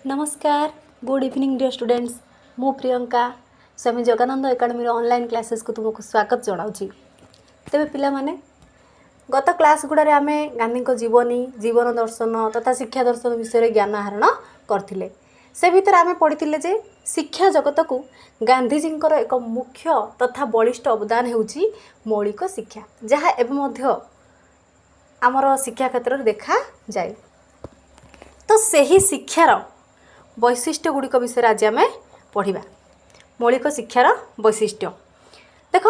नमस्कार good evening dear students मु प्रियंका स्वामी Jagannath academy online classes को तुमको स्वागत जनाऊँगी। तेरे पिला माने गत क्लास गुड़ारे आम गांधी जीवनी जीवन दर्शन तथा शिक्षा दर्शन विषय ज्ञान आहरण करथिले। से भितर आम पढ़ी जे शिक्षा जगत को गांधीजींकर एक मुख्य तथा बलिष्ठ अवदान होउची मौलिक शिक्षा, जहाँ एवं आमर शिक्षा क्षेत्र में देखा जाए। तो सही शिक्षार वैशिष्ट्य गुड़िक विषय आज आम पढ़ा। मौलिक शिक्षार वैशिष्ट्य देख,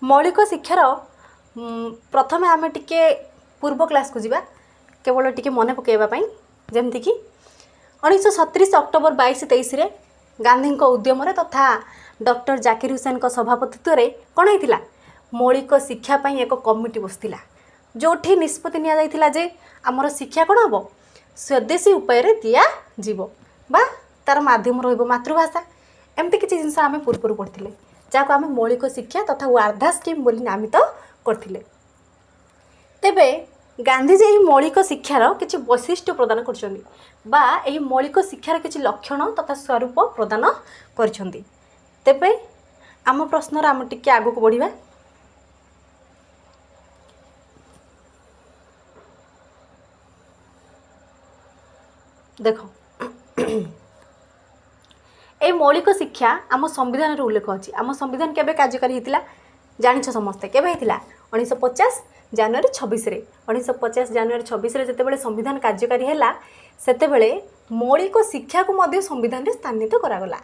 मौलिक शिक्षार प्रथम आम टिके पूर्व क्लास को जीवा, केवल टिके मन पकड़ापी। जमती कि 1937 अक्टोबर 22-23 गांधी उद्यम तथा डॉक्टर जाकिर हुसैन का सभापतित्व में कौन होता मौलिक शिक्षा एक कमिटी बसला, जो निष्पत्ति निया जे आमर शिक्षा कौन हम स्वदेशी उपाय दिया जीव बा तार माध्यम रहिबो मातृभाषा। एमती किसी जिनस आम पूर्व पढ़ते जहाँ आम मौलिक शिक्षा तथा वार्धा स्कीम बोली नामित करथिले। तेबे गांधीजी यही मौलिक शिक्षार किसी वैशिष्ट्य प्रदान करछन्ती बा यही मौलिक शिक्षार किसी लक्षण तथा स्वरूप प्रदान करछन्ती। तेबे आम प्रश्न आम टिके आगु को बढ़िबा। देखो ए मौलिक शिक्षा आम संविधान रे उल्लेख अच्छी। आम संविधान केबे कार्यकारी होता जानिछ समस्ते, केबे होता 1950 जनवरी 26 रे। 1950 जनवरी 26 रे जेतेबेले संविधान कार्यकारी हैला सेतेबेले मौलिक शिक्षा को मध्य संविधान रे स्थानित करागला।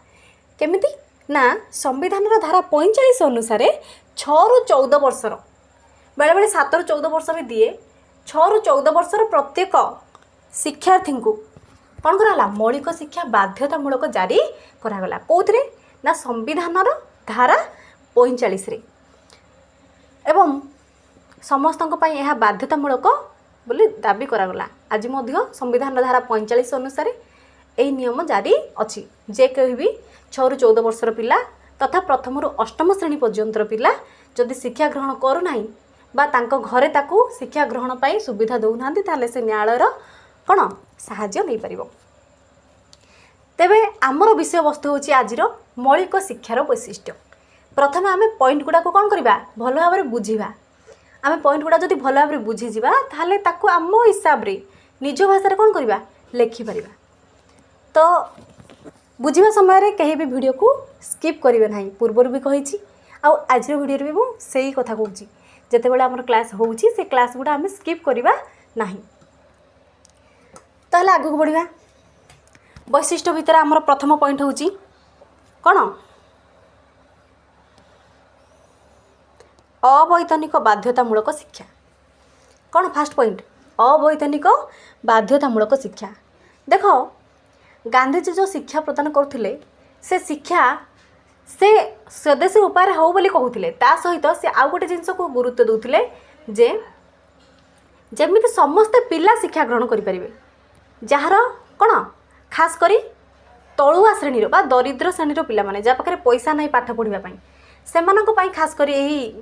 केमिति ना संविधान रा धारा 45 अनुसार 6 रु 14 वर्षर बेले बेले 7 रु 14 वर्ष भी दिए 6 रु 14 वर्षर प्रत्येक शिक्षार्थी को कौन कराला मौलिक शिक्षा बाध्यतामूलक जारी करागला। कौथरे ना संविधान धारा 45 रे एवं समस्त यह बाध्यतामूलक बोली दाबी करागला। आज मध्य संविधान धारा 45 अनुसार यही नियम जारी अच्छी जे कहीं भी 6 रु 14 वर्षर पिला तथा प्रथम रु अष्टम श्रेणी पर्यंतर पिला जदि शिक्षा ग्रहण करूना बा तांको घरे ताकू शिक्षा ग्रहण पाई सुविधा दौना ताले से न्यायालय कौन साहाय्य नहीं पारिबो। तेबे आमर विषय वस्तु होची आज मौलिक शिक्षार वैशिष्ट्य। प्रथम आम पॉइंट गुड़ा कौन करवा भल भाव में बुझा। आम पॉइंट गुड़ा जब भल भाव में बुझीजा ताले ताकू आम हिसाब रे निज भाषा कौन करवा लेखिपर। तो बुझा समय कहीं भी वीडियो को स्किप करेंगे ना। पूर्वर भी कही आज वीडियो भी मुझे से कथा कहूँ जितेबाला आम क्लास होची से क्लास गुड़ा आम स्किप करवा ना। ताहले आगु को बढ़िया। वैशिष्ट्य भितर आमर प्रथम पॉइंट होची कौन अवैतनिक बाध्यतामूलक शिक्षा। कौन फास्ट पॉइंट अवैतनिक बाध्यतामूलक शिक्षा। देख गांधीजी जो शिक्षा प्रदान करथिले से शिक्षा से स्वदेशी उपाय हो बोली कहूथिले, ता सहित से आउ गोटे जिनस को गुरुत्व दउथिले जे जेमिति समस्त पिला शिक्षा ग्रहण करि परिबे, जार कौन खास करी तलुआ श्रेणी बा दरिद्र श्रेणी पिला माने जा पाखे पैसा नहीं पाठ पढ़ापी से खास करी यही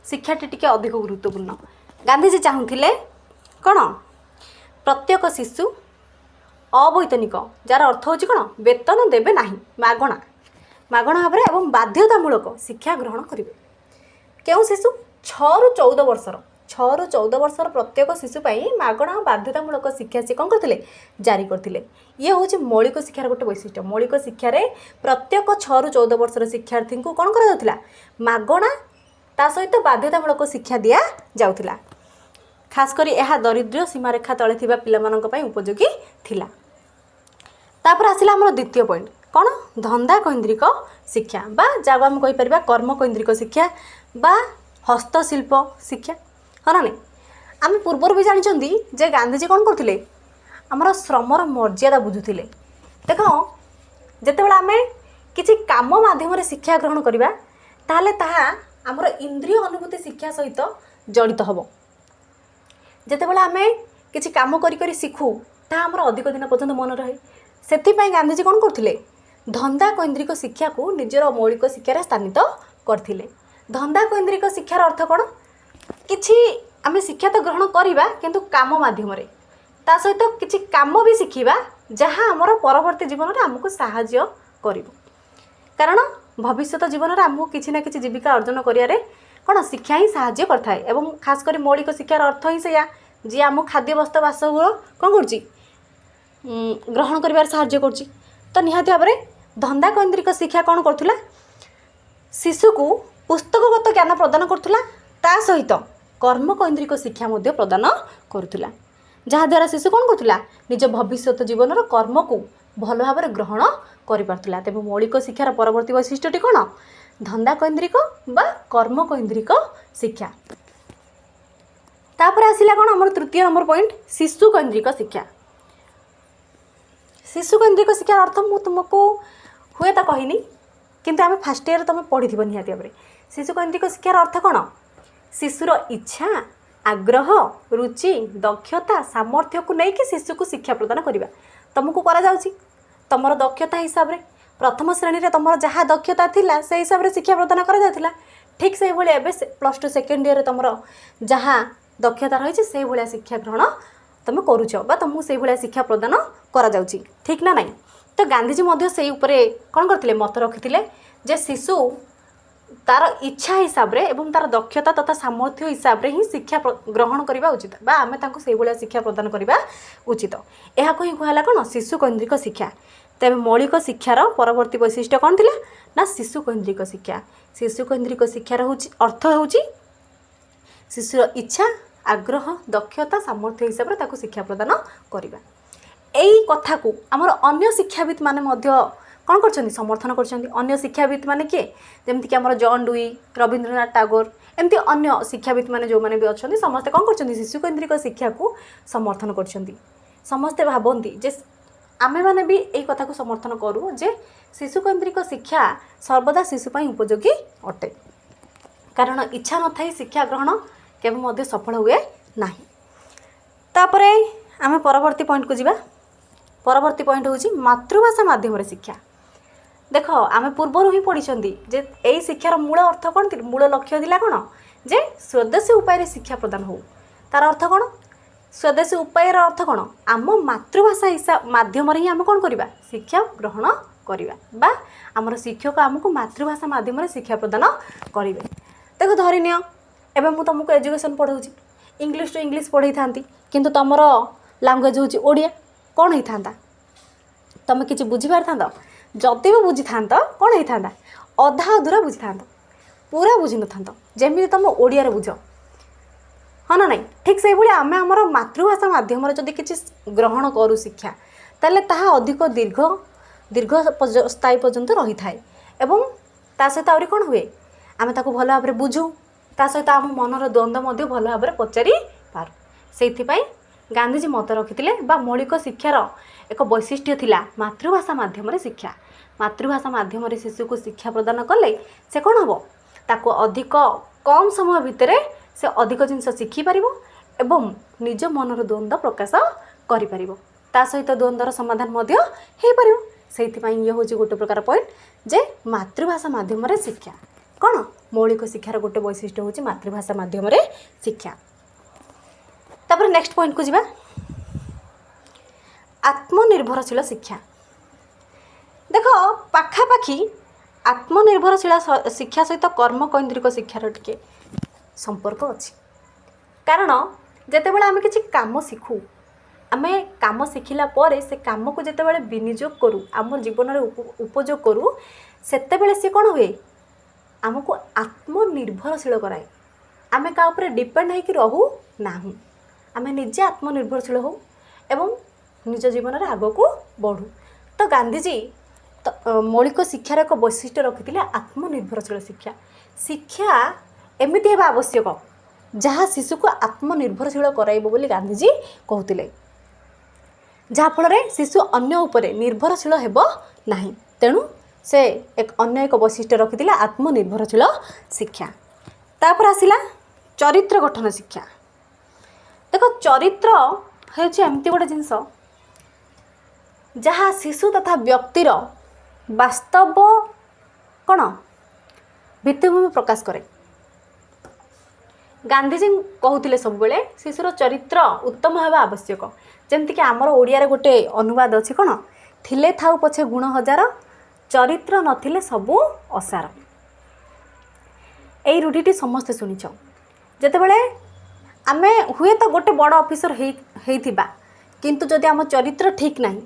शिक्षाटी टिके अधिक गुरुत्वपूर्ण। गांधीजी चाहूले कौन प्रत्येक शिशु अवैतनिक जार अर्थ होची कौन वेतन देवे ना मागणा मागणा भाव एवं बाध्यतामूलक शिक्षा ग्रहण करेंगे। क्यों शिशु 6 रु 14 वर्षर 6 रु 14 वर्षर प्रत्येक शिशु मागणा बाध्यतामूलक शिक्षा से कौन करते जारी करते। ये हूँ मौलिक शिक्षार गोटे वैशिष्ट्य। मौलिक शिक्षार प्रत्येक 6 रु 14 वर्षर शिक्षार्थी को कौन करा मागणा ता सहित बाध्यतामूलक शिक्षा दिया जाउथिला। खास करी यह दरिद्र सीमारेखा तले थिबा पिलामानंक पई उपयोगी थिला। तापर आसिला हमर द्वितीय पॉइंट कौन धंदा केन्द्रिक शिक्षा बा जागो हम कहि परबा कर्म केन्द्रिक शिक्षा बा हस्तशिल्प शिक्षा हाँ ना नहीं। आम पूर्वर भी जानी जे गांधीजी कौन करते आमर श्रमर मर्यादा बुझुले। देख जितेबाला आम किसी काम माध्यम शिक्षा ग्रहण करवा ताहले ताहा आमर इंद्रिय अनुभूति शिक्षा सहित जड़ित हम। जितेबाला आम किसी काम करी शिखु ता आमर अधिक दिन पर्यंत मन रहे। से गांधीजी कौन करते धंदा केन्द्रिक शिक्षा को निजर मौलिक शिक्षार स्थानित करते। धंदा केन्द्रिक शिक्षार अर्थ कौन किछि आम शिक्षा तो ग्रहण करवा किंतु काम माध्यम ता सहित किछि काम भी शिखिबा जहाँ आमर परवर्ती जीवन में आमको साहाय्य कर कारण भविष्यत जीवन में आमको किसी ना किसी जीविका अर्जन करियारे कौन शिक्षा ही साहाय्य करथाए एवं खास कर मौलिक शिक्षार अर्थ ही से जी आम खाद्य वस्त्र बासगृह कौन कर ग्रहण कर साहाय्य कर तो निहाती भाव में धंदा केन्द्रिक शिक्षा कौन करुला शिशु को पुस्तकगत ज्ञान प्रदान करुला ता सहित कर्म केन्द्रिक शिक्षा प्रदान करुला जहाँद्वारा शिशु कौन करुला निज भविष्यत जीवन कर्म को भल भाव में ग्रहण कर पार्थिला। तेज मौलिक शिक्षार परवर्ती वैशिष्ट्यटी कौन धंदा केन्द्रिक बा कर्म केन्द्रिक शिक्षा। तापर आसिला कौन आम तृतीय नंबर पॉइंट शिशु केन्द्रिक शिक्षा। शिशु केन्द्रिक शिक्षार अर्थ मु तुमको हुए तो कहनी किंतु आम फास्ट ईयर तुम पढ़ी निहाती भाव में शिशु केन्द्रिक शिक्षार अर्थ कौन शिशुर इच्छा आग्रह रुचि दक्षता सामर्थ्य को लेकिन शिशु को शिक्षा प्रदान करवा तुमको करा तुम दक्षता हिसाब से प्रथम श्रेणी में तुम जहाँ दक्षता थिला से हिसाब से शिक्षा प्रदान करा ठीक से भाई एवं प्लस टू सेकेंड ईयर तुम जहाँ दक्षता रही से भाया शिक्षा ग्रहण तुम करुच तुमको से भाया शिक्षा प्रदान करा ठीक ना नहीं। तो गांधीजी से कौन करते मत रखी जे शिशु तार इच्छा हिसाब रे एवं तार दक्षता तथा सामर्थ्य हिसाब रे ही शिक्षा ग्रहण करवा उचित बा आमे तांको से भाया शिक्षा प्रदान करवा उचित। यह ही कहला कौन शिशु केन्द्रिक शिक्षा। तेज मौलिक शिक्षार परवर्ती वैशिष्ट्य कौन थिला ना शिशु केन्द्रिक शिक्षा। शिशु केन्द्रिक शिक्षार अर्थ होउची शिशुर इच्छा आग्रह दक्षता सामर्थ्य हिसाब से शिक्षा प्रदान करवा। यही कथा को आमर अन्य शिक्षाविद माने कौन कर समर्थन कर शिक्षाविद माने किए जमीक आम जॉन डुई रवींद्रनाथ टागोर एमती अन्य शिक्षाविद माने जो मैंने भी अच्छा समस्ते कौन कर शिशु केन्द्रिक शिक्षा को समर्थन कर समस्ते भावती जे आमे माने भी यही कथा को समर्थन करूँ जे शिशु केन्द्रिक शिक्षा सर्वदा शिशुपाई उपयोगी अटे कारण इच्छा न थाई शिक्षा ग्रहण केवल सफल हुए ना। तापर आम परवर्ती पॉइंट को जीवा। परवर्ती पॉइंट हूँ मातृभाषा माध्यम शिक्षा। देख आम पूर्वर ही पढ़ी जे यही शिक्षार मूल अर्थ कौन थी मूल लक्ष्य थिला कौन जे स्वदेशी उपाय शिक्षा प्रदान हो तार अर्थ कौन स्वदेशी उपायर अर्थ कौन आम मातृभाषा हिसाब माध्यम ही आम कौन करवा शिक्षा ग्रहण करवा बा आमर शिक्षक आमको मातृभाषा माध्यम शिक्षा प्रदान करेंगे। देख धरिनिय एवं मुझे तुमको एजुकेशन पढ़ाऊँगी इंग्लिश टू इंग्लिश पढ़ाई था किंतु तुमर लांगुएज हूँ ओडिया कौन होता तुम कि बुझीपार था जदि भी बुझी था कौन होता अधा अधूरा बुझी था पूरा बुझी न था जमी तुम ओडिया बुझ हाँ ना नहीं ठीक से भाई आम आमर मातृभाषा माध्यम जदि किसी ग्रहण करूँ शिक्षा ताले ताहा अधिक दीर्घ दीर्घ स्थायी पर्यंत रही थाए एवं ता सहित आहरी कौन हुए आम ताको भल भाव में बुझू ता सहित आम मनर द्वंद्व भल भाव में पचारि पार से गांधीजी मत रखिते बा मौलिक शिक्षार एक वैशिष्ट्य थिला मातृभाषा माध्यम शिक्षा। मातृभाषा माध्यम शिशु को शिक्षा प्रदान कले से कौन हम ताको अधिक कम समय भितर से अधिक जिनस शिखिपार एवं निज मनर द्वंद्व प्रकाश करें ता सहित द्वंद्वर समाधान हो पार से ये हूँ गोटे प्रकार पॉइंट जे मातृभाषा माध्यम शिक्षा कौन मौलिक शिक्षार गोटे वैशिष्ट्य हूँ मातृभाषा माध्यम शिक्षा। तापर नेक्स्ट पॉइंट को जीवा आत्मनिर्भरशील शिक्षा। देख पाखापाखि आत्मनिर्भरशील शिक्षा सहित कर्म केन्द्रिक शिक्षार टिके संपर्क अच्छी कारण जितेबाला आम किसी काम शिखु आमे काम शिखिला परे से काम को जितेबाला विनियोग करूँ आम जीवन में उपयोग करूँ सेतेबेले से कौन हुए आमको आत्मनिर्भरशील कराए आमे का ऊपर डिपेंड होकर रहू ना आमे निजे आत्मनिर्भरशील हो एवं निज जीवन में आग को बढ़ू। तो गांधीजी तो मौलिक शिक्षार एक वैशिष्ट्य रखिते आत्मनिर्भरशील शिक्षा। शिक्षा एमती है आवश्यक जहाँ शिशु को आत्मनिर्भरशील कराइब बोली गांधीजी कहते जहाँफल शिशु अन्य उपरे निर्भरशील हेब नहीं तेणु से एक अन्य एक वैशिष्ट्य रखिते आत्मनिर्भरशील शिक्षा। तापर आसिला चरित्र गठन शिक्षा। देख चरित्र होमती गोटे जिनस जहाँ शिशु तथा व्यक्तिर वास्तव कौन भित्तिभूमि प्रकाश करे। गांधीजी कहते सब बेले शिशुर चरित्र उत्तम होगा आवश्यक ଯେମିତିକି ଆମର ଓଡ଼ିଆରେ ଗୋଟେ ଅନୁବାଦ ଅଛି କ'ଣ, ଥିଲେ ଥାଉ ପଛେ ଗୁଣ ହଜାର, ଚରିତ୍ର ନଥିଲେ ସବୁ ଅସାର। ଏଇ ରୂଢ଼ିଟି ସମସ୍ତେ ଶୁଣିଛ। ଯେତେବେଳେ ଆମେ ହୁଏତ ଗୋଟେ ବଡ଼ ଅଫିସର ହେଇଥିବା, କିନ୍ତୁ ଯଦି ଆମ ଚରିତ୍ର ଠିକ୍ ନାହିଁ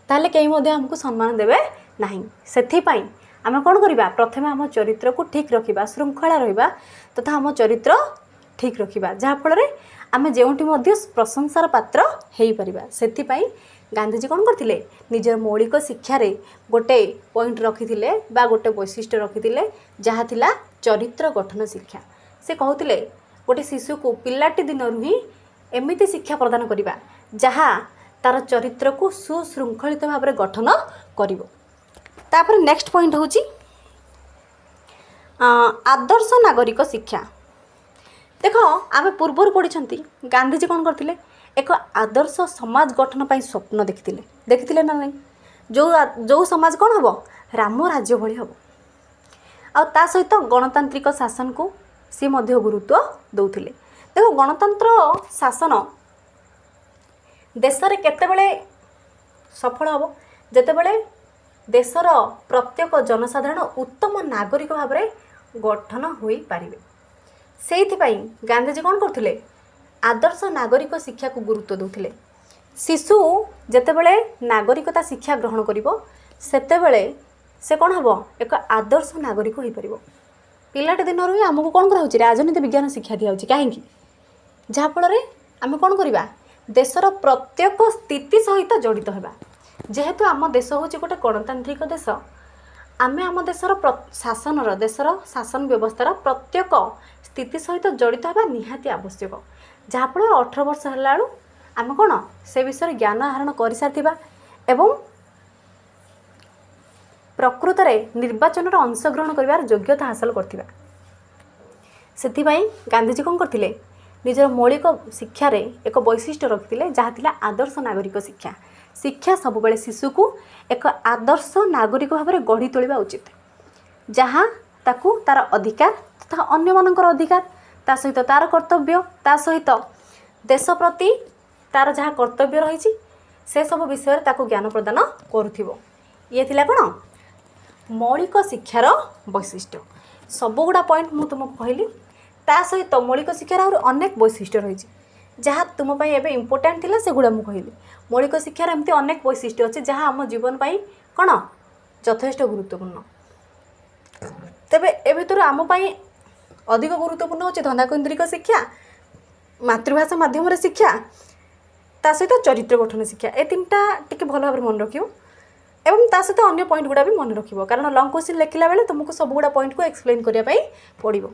ତାହେଲେ କେହି ମଧ୍ୟ ଆମକୁ ସମ୍ମାନ ଦେବେ ନାହିଁ। ସେଥିପାଇଁ ଆମେ କ'ଣ କରିବା, ପ୍ରଥମେ ଆମ ଚରିତ୍ରକୁ ଠିକ୍ ରଖିବା, ଶୃଙ୍ଖଳା ରହିବା ତଥା ଆମ ଚରିତ୍ର ଠିକ୍ ରଖିବା, ଯାହାଫଳରେ ଆମେ ଯେଉଁଠି ମଧ୍ୟ ପ୍ରଶଂସାର ପାତ୍ର ହେଇପାରିବା। ସେଥିପାଇଁ ଗାନ୍ଧିଜୀ କ'ଣ କରିଥିଲେ, ନିଜର ମୌଳିକ ଶିକ୍ଷାରେ ଗୋଟେ ପଏଣ୍ଟ ରଖିଥିଲେ ବା ଗୋଟେ ବୈଶିଷ୍ଟ୍ୟ ରଖିଥିଲେ, ଯାହା ଥିଲା ଚରିତ୍ର ଗଠନ ଶିକ୍ଷା। ସେ କହୁଥିଲେ ଗୋଟେ ଶିଶୁକୁ ପିଲାଟି ଦିନରୁ ହିଁ ଏମିତି ଶିକ୍ଷା ପ୍ରଦାନ କରିବା ଯାହା ତାର ଚରିତ୍ରକୁ ସୁଶୃଙ୍ଖଳିତ ଭାବରେ ଗଠନ କରିବ। ତାପରେ ନେକ୍ସଟ ପଏଣ୍ଟ ହେଉଛି ଆଦର୍ଶ ନାଗରିକ ଶିକ୍ଷା। ଦେଖ, ଆମେ ପୂର୍ବରୁ ପଢ଼ିଛନ୍ତି ଗାନ୍ଧିଜୀ କ'ଣ କରିଥିଲେ, ଏକ ଆଦର୍ଶ ସମାଜ ଗଠନ ପାଇଁ ସ୍ୱପ୍ନ ଦେଖିଥିଲେ ନା ନାହିଁ? ଯେଉଁ ସମାଜ କ'ଣ ହେବ, ରାମ ରାଜ୍ୟ ଭଳି ହେବ। ଆଉ ତା ସହିତ ଗଣତାନ୍ତ୍ରିକ ଶାସନକୁ ସେ ମଧ୍ୟ ଗୁରୁତ୍ୱ ଦେଉଥିଲେ। ଦେଖ, ଗଣତନ୍ତ୍ର ଶାସନ ଦେଶରେ କେତେବେଳେ ସଫଳ ହେବ, ଯେତେବେଳେ ଦେଶର ପ୍ରତ୍ୟେକ ଜନସାଧାରଣ ଉତ୍ତମ ନାଗରିକ ଭାବରେ ଗଠନ ହୋଇପାରିବେ। ସେଇଥିପାଇଁ ଗାନ୍ଧିଜୀ କ'ଣ କରୁଥିଲେ, ଆଦର୍ଶ ନାଗରିକ ଶିକ୍ଷାକୁ ଗୁରୁତ୍ୱ ଦେଉଥିଲେ। ଶିଶୁ ଯେତେବେଳେ ନାଗରିକତା ଶିକ୍ଷା ଗ୍ରହଣ କରିବ, ସେତେବେଳେ ସେ କ'ଣ ହେବ, ଏକ ଆଦର୍ଶ ନାଗରିକ ହୋଇପାରିବ। ପିଲାଟି ଦିନରୁ ହିଁ ଆମକୁ କ'ଣ କରାହେଉଛି, ରାଜନୀତି ବିଜ୍ଞାନ ଶିକ୍ଷା ଦିଆହେଉଛି। କାହିଁକି? ଯାହାଫଳରେ ଆମେ କ'ଣ କରିବା, ଦେଶର ପ୍ରତ୍ୟେକ ସ୍ଥିତି ସହିତ ଜଡ଼ିତ ହେବା। ଯେହେତୁ ଆମ ଦେଶ ହେଉଛି ଗୋଟେ ଗଣତାନ୍ତ୍ରିକ ଦେଶ, ଆମେ ଆମ ଦେଶର ଶାସନ ବ୍ୟବସ୍ଥାର ପ୍ରତ୍ୟେକ ସ୍ଥିତି ସହିତ ଜଡ଼ିତ ହେବା ନିହାତି ଆବଶ୍ୟକ। ଯାହାଫଳରେ 18 ବର୍ଷ ହେଲା ବେଳୁ ଆମେ କ'ଣ ସେ ବିଷୟରେ ଜ୍ଞାନ ଆହରଣ କରିସାରିଥିବା ଏବଂ ପ୍ରକୃତରେ ନିର୍ବାଚନରେ ଅଂଶଗ୍ରହଣ କରିବାର ଯୋଗ୍ୟତା ହାସଲ କରିଥିବା। ସେଥିପାଇଁ ଗାନ୍ଧିଜୀ କ'ଣ କରିଥିଲେ, ନିଜର ମୌଳିକ ଶିକ୍ଷାରେ ଏକ ବୈଶିଷ୍ଟ୍ୟ ରଖିଥିଲେ, ଯାହା ଥିଲା ଆଦର୍ଶ ନାଗରିକ ଶିକ୍ଷା। ଶିକ୍ଷା ସବୁବେଳେ ଶିଶୁକୁ ଏକ ଆଦର୍ଶ ନାଗରିକ ଭାବରେ ଗଢ଼ି ତୋଳିବା ଉଚିତ, ଯାହା ତାକୁ ତାର ଅଧିକାର ତଥା ଅନ୍ୟମାନଙ୍କର ଅଧିକାର, ତା ସହିତ ତାର କର୍ତ୍ତବ୍ୟ, ତା ସହିତ ଦେଶ ପ୍ରତି ତାର ଯାହା କର୍ତ୍ତବ୍ୟ ରହିଛି ସେସବୁ ବିଷୟରେ ତାକୁ ଜ୍ଞାନ ପ୍ରଦାନ କରୁଥିବ। ଇଏ ଥିଲା କ'ଣ, ମୌଳିକ ଶିକ୍ଷାର ବୈଶିଷ୍ଟ୍ୟ। ସବୁଗୁଡ଼ା ପଏଣ୍ଟ ମୁଁ ତୁମକୁ କହିଲି। ତା ସହିତ ମୌଳିକ ଶିକ୍ଷାର ଆହୁରି ଅନେକ ବୈଶିଷ୍ଟ୍ୟ ରହିଛି, ଯାହା ତୁମ ପାଇଁ ଏବେ ଇମ୍ପୋର୍ଟାଣ୍ଟ ଥିଲା, ସେଗୁଡ଼ା ମୁଁ କହିଲି। ମୌଳିକ ଶିକ୍ଷାର ଏମିତି ଅନେକ ବୈଶିଷ୍ଟ୍ୟ ଅଛି ଯାହା ଆମ ଜୀବନ ପାଇଁ କ'ଣ ଯଥେଷ୍ଟ ଗୁରୁତ୍ୱପୂର୍ଣ୍ଣ। ତେବେ ଏ ଭିତରୁ ଆମ ପାଇଁ ଅଧିକ ଗୁରୁତ୍ୱପୂର୍ଣ୍ଣ ହେଉଛି ଧନ୍ଦାକୈନ୍ଦ୍ରିକ ଶିକ୍ଷା, ମାତୃଭାଷା ମାଧ୍ୟମରେ ଶିକ୍ଷା, ତା ସହିତ ଚରିତ୍ର ଗଠନ ଶିକ୍ଷା। ଏ ତିନିଟା ଟିକେ ଭଲ ଭାବରେ ମନେ ରଖିବ ଏବଂ ତା ସହିତ ଅନ୍ୟ ପଏଣ୍ଟ ଗୁଡ଼ା ବି ମନେ ରଖିବ, କାରଣ ଲଙ୍ଗ କ୍ୱେଶ୍ଚିନ୍ ଲେଖିଲା ବେଳେ ତୁମକୁ ସବୁଗୁଡ଼ା ପଏଣ୍ଟକୁ ଏକ୍ସପ୍ଲେନ୍ କରିବା ପାଇଁ ପଡ଼ିବ।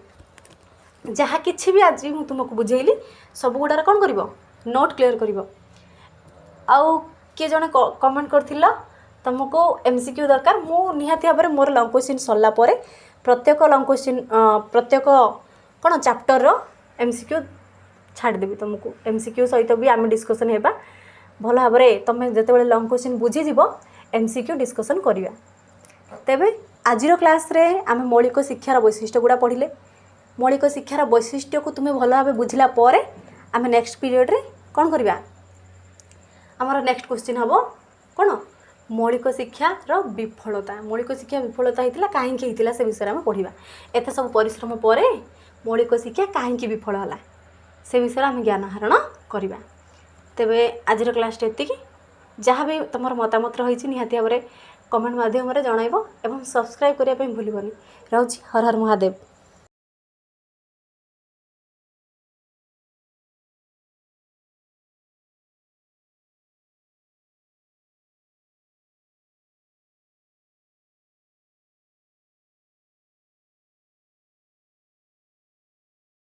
ଯାହା କିଛି ବି ଆଜି ମୁଁ ତୁମକୁ ବୁଝେଇଲି ସବୁଗୁଡ଼ାର କ'ଣ କରିବ, ନୋଟ୍ କ୍ଲିୟର କରିବ। ଆଉ କିଏ ଜଣେ କମେଣ୍ଟ କରିଥିଲ ତୁମକୁ MCQ ଦରକାର, ମୁଁ ନିହାତି ଭାବରେ ମୋର ଲଙ୍ଗ କ୍ୱେଶ୍ଚିନ୍ ସରିଲା ପରେ ପ୍ରତ୍ୟେକ ଲଙ୍ଗ କ୍ୱେଶ୍ଚିନ୍ ପ୍ରତ୍ୟେକ କ'ଣ ଚାପ୍ଟରର MCQ ଛାଡ଼ିଦେବି ତୁମକୁ। MCQ ସହିତ ବି ଆମେ ଡିସ୍କସନ୍ ହେବା ଭଲ ଭାବରେ। ତୁମେ ଯେତେବେଳେ ଲଙ୍ଗ କ୍ୱେଶ୍ଚିନ୍ ବୁଝିଯିବ MCQ ଡିସ୍କସନ୍ କରିବା। ତେବେ ଆଜିର କ୍ଲାସ୍ରେ ଆମେ ମୌଳିକ ଶିକ୍ଷାର ବୈଶିଷ୍ଟ୍ୟ ଗୁଡ଼ା ପଢ଼ିଲେ। ମୌଳିକ ଶିକ୍ଷାର ବୈଶିଷ୍ଟ୍ୟକୁ ତୁମେ ଭଲ ଭାବେ ବୁଝିଲା ପରେ ଆମେ ନେକ୍ସଟ ପିରିୟଡ଼ରେ କ'ଣ କରିବା, ଆମର ନେକ୍ସଟ କ୍ୱେଶ୍ଚିନ୍ ହେବ କ'ଣ, ମୌଳିକ ଶିକ୍ଷାର ବିଫଳତା। ମୌଳିକ ଶିକ୍ଷା ବିଫଳତା ହେଇଥିଲା, କାହିଁକି ହେଇଥିଲା ସେ ବିଷୟରେ ଆମେ ପଢ଼ିବା। ଏତେ ସବୁ ପରିଶ୍ରମ ପରେ ମୌଳିକ ଶିକ୍ଷା କାହିଁକି ବିଫଳ ହେଲା ସେ ବିଷୟରେ ଆମେ ଜ୍ଞାନ ଆହରଣ କରିବା। ତେବେ ଆଜିର କ୍ଲାସ୍ଟା ଏତିକି। ଯାହା ବି ତୁମର ମତାମତ ରହିଛି ନିହାତି ଭାବରେ କମେଣ୍ଟ ମାଧ୍ୟମରେ ଜଣାଇବ ଏବଂ ସବସ୍କ୍ରାଇବ୍ କରିବା ପାଇଁ ଭୁଲିବନି। ରହୁଛି। ହର ହର ମହାଦେବ।